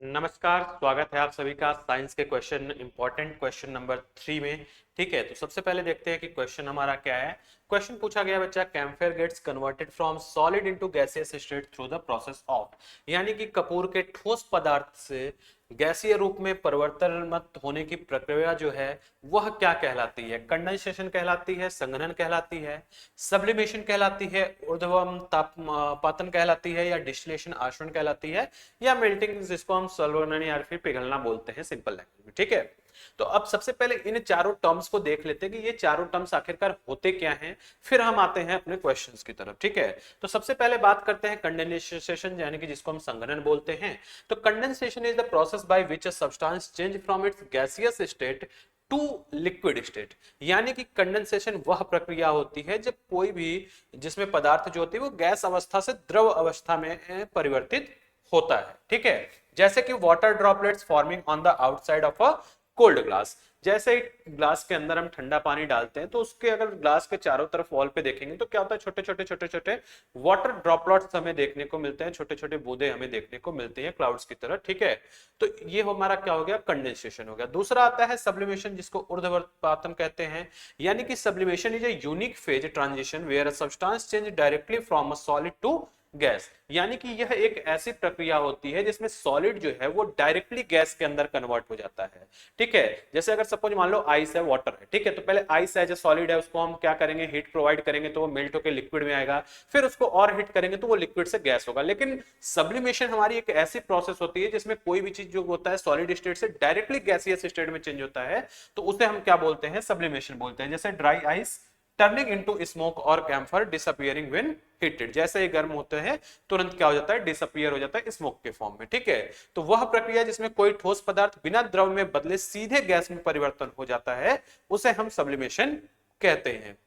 नमस्कार, स्वागत है आप सभी का साइंस के इंपॉर्टेंट क्वेश्चन नंबर 3 में। ठीक है, तो सबसे पहले देखते हैं कि क्वेश्चन हमारा क्या है। क्वेश्चन पूछा गया बच्चा, camphor gets converted from solid into gaseous state through the process of, यानी कि कपूर के ठोस पदार्थ से गैसीय रूप में परिवर्तन होने की प्रक्रिया जो है वह क्या कहलाती है? कंडेंसेशन कहलाती है, संघनन कहलाती है, सब्लिमेशन कहलाती है, ऊर्ध्वम तापपातन कहलाती है, या डिस्टिलेशन आशरण कहलाती है, या मेल्टिंग जिसको हम सल्वनन या फिर पिघलना बोलते हैं सिंपल लैंग्वेज में। ठीक है, तो अब सबसे पहले इन चारों टर्म्स को देख लेते हैं कि ये चारों टर्म्स आखिरकार होते क्या हैं, फिर हम आते हैं अपने क्वेश्चंस की तरफ। ठीक है, तो सबसे पहले बात करते हैं कंडेंसेशन, यानी कि जिसको हम संघनन बोलते हैं। तो condensation is the process by which a substance change from its gaseous state to liquid state, यानी कि कंडेंसेशन वह प्रक्रिया होती है जब कोई भी जिसमें पदार्थ जो होती है वो गैस अवस्था से द्रव अवस्था में परिवर्तित होता है। ठीक है, जैसे कि water droplets forming on the outside of a cold glass. जैसे ग्लास के अंदर हम ठंडा पानी डालते हैं तो उसके अगर ग्लास के चारों तरफ वॉल पे देखेंगे तो क्या होता है, छोटे छोटे वाटर ड्रॉपलेट्स हमें देखने को मिलते हैं, छोटे छोटे बूंदे हमें देखने को मिलती हैं क्लाउड्स की तरह। ठीक है, तो ये हमारा क्या हो गया, कंडेंसेशन हो गया। दूसरा आता है सब्लिमेशन, जिसको ऊर्ध्वपातन कहते हैं, यानी कि sublimation is a unique phase transition where a substance change directly from a solid to gas, यानी कि यह एक ऐसी प्रक्रिया होती है जिसमें सॉलिड जो है वो डायरेक्टली गैस के अंदर कन्वर्ट हो जाता है। ठीक है, जैसे अगर सपोज मान लो आइस है, वाटर है, ठीक है, तो पहले आइस है जो सॉलिड है उसको हम क्या करेंगे, हीट प्रोवाइड करेंगे तो वो मेल्ट होकर लिक्विड में आएगा, फिर उसको और हीट करेंगे तो वो लिक्विड से गैस होगा। लेकिन सब्लिमेशन हमारी एक ऐसी प्रोसेस होती है जिसमें कोई भी चीज जो होता है सॉलिड स्टेट से डायरेक्टली गैसियस स्टेट में चेंज होता है, तो उसे हम क्या बोलते हैं, सब्लिमेशन बोलते हैं। जैसे dry ice turning into smoke और कैम्फर डिसअपियरिंग व्हेन हीटेड, जैसे ही गर्म होते हैं तुरंत क्या हो जाता है, डिसअपियर हो जाता है स्मोक के फॉर्म में। ठीक है, तो वह प्रक्रिया जिसमें कोई ठोस पदार्थ बिना द्रव में बदले सीधे गैस में परिवर्तन हो जाता है उसे हम सब्लिमेशन कहते हैं।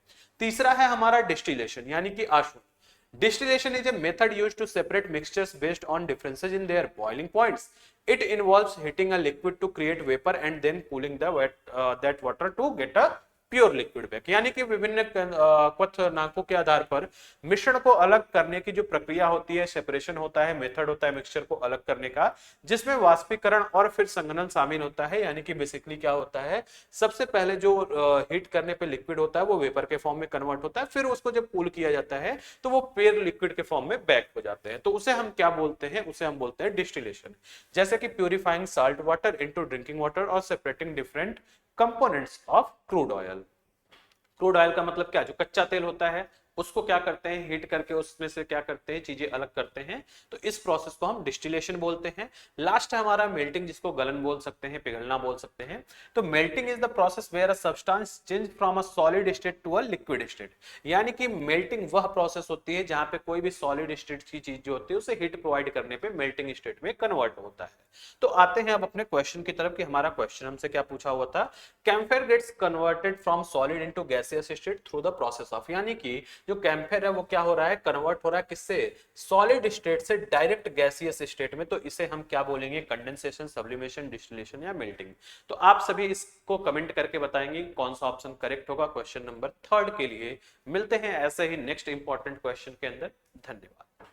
तीसरा है हमारा डिस्टिलेशन, यानी कि आशुन। Distillation is a method used to separate mixtures based on differences in their boiling points. It involves heating a liquid to create vapor and then cooling that water to get a pure liquid back, यानी कि विभिन्न क्वथनांकों के आधार पर मिश्रण को अलग करने की जो प्रक्रिया होती है, सेपरेशन होता है, मेथड होता है मिक्सचर को अलग करने का, जिसमें वाष्पीकरण और फिर संघनन शामिल होता है। यानी कि बेसिकली क्या होता है, सबसे पहले जो हीट करने पे लिक्विड होता है वो वेपर के फॉर्म में कन्वर्ट होता है, फिर उसको जब कूल किया जाता है तो वो प्योर लिक्विड के फॉर्म में बैक हो जाते हैं, तो उसे हम क्या बोलते हैं, उसे हम बोलते हैं डिस्टिलेशन। जैसे कि purifying salt water into drinking water और separating different components of crude oil. Crude oil का मतलब क्या, जो कच्चा तेल होता है उसको क्या करते हैं, हीट करके उसमें से क्या करते हैं, चीजें अलग करते हैं, तो इस प्रोसेस को हम डिस्टिलेशन बोलते हैं। लास्ट है हमारा मेल्टिंग, जिसको गलन बोल सकते हैं, पिघलना बोल सकते हैं। तो melting is the process where a substance change from a solid state to a liquid state, यानी कि मेल्टिंग वह प्रोसेस होती है जहां पे कोई भी सॉलिड स्टेट की चीज जो होती है उसे हीट प्रोवाइड करने पे मेल्टिंग स्टेट में कन्वर्ट होता है। तो आते हैं अब अपने क्वेश्चन की तरफ कि हमारा क्वेश्चन हमसे क्या पूछा हुआ था। Camphor gets converted from solid into gaseous state through the process of, यानी कि जो कैम्फर है वो क्या हो रहा है, कन्वर्ट हो रहा है किससे, सॉलिड स्टेट से डायरेक्ट गैसियस स्टेट में, तो इसे हम क्या बोलेंगे, कंडेंसेशन, सब्लिमेशन, डिस्टिलेशन या मेल्टिंग। तो आप सभी इसको कमेंट करके बताएंगे कौन सा ऑप्शन करेक्ट होगा क्वेश्चन नंबर 3 के लिए। मिलते हैं ऐसे ही नेक्स्ट इंपॉर्टेंट क्वेश्चन के अंदर। धन्यवाद।